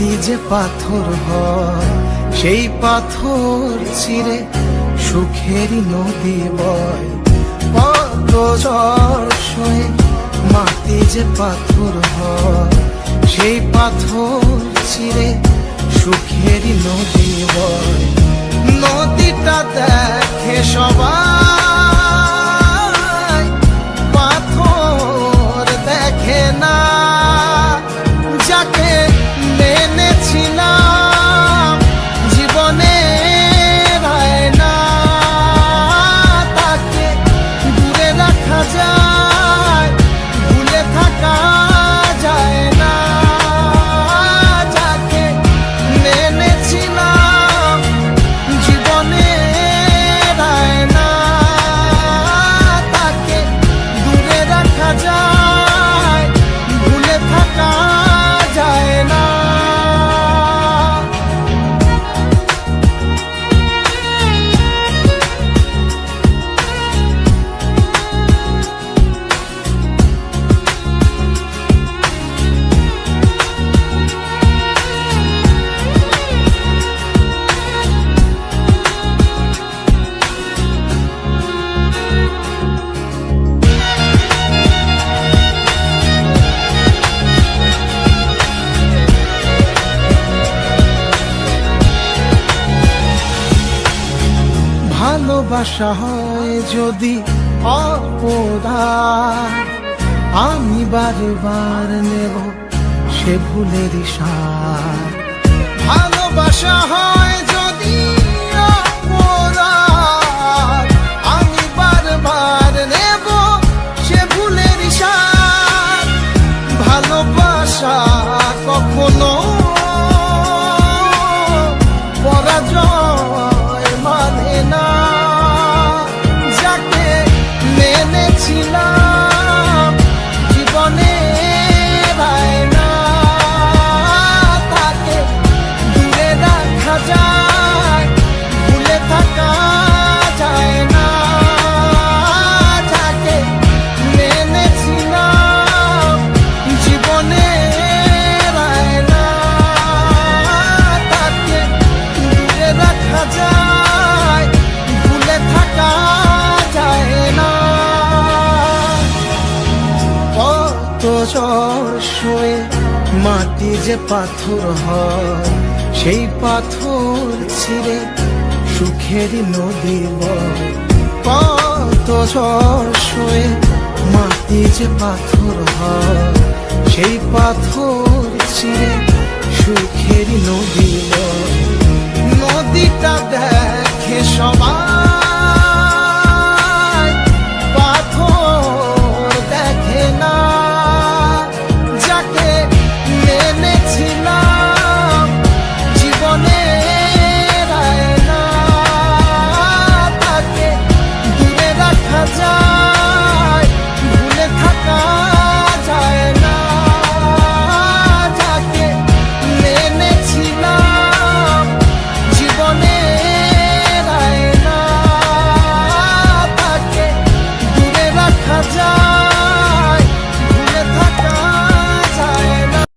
মাটি যে পাথর হয় সেই পাথর চিরে সুখেরই নদী বয়। কত ঝড় সয়ে মাটি যে পাথর হয় সেই পাথর চিরে সুখেরই নদী বয়। নদীটা দেখে সবাই, পাথর দেখে না। যাকে মেনেছিলাম জীবনে রায় না, তাকে দূরে রাখা যায়, ভুলে থাকা যায় না। যাকে মেনেছিলাম জীবনে রায় না, তাকে দূরে রাখা যায়, ভুলে থাকা যায় না। ভালোবাসা হয় যদি অপরাধ, আমি বারবার নেব সে ভুলের সার। ভালোবাসা হয় যদি অপরাধ, আমি বারবার নেব সে ভুলের সার। ভালোবাসা কখনো পরাজয় মানে না। যাকে মেনেছিলাম জীবনে রায় না, তাকে দূরে রাখা যায়, ভুলে থাকা যায় না। যাকে মেনেছিলাম জীবনে রায় না, তাকে দূরে রাখা যায়, ভুলে থাকা যায় না। কত ঝড় সয়ে মাটি যে পাথর হয় সেই পাথর ছিঁড়ে সুখেরই নদী বয়। কত ঝড় সয়ে মাটি যে পাথর হয় সেই পাথর ছিঁড়ে সুখেরই নদী বয়। নদীটা দেখে সবাই,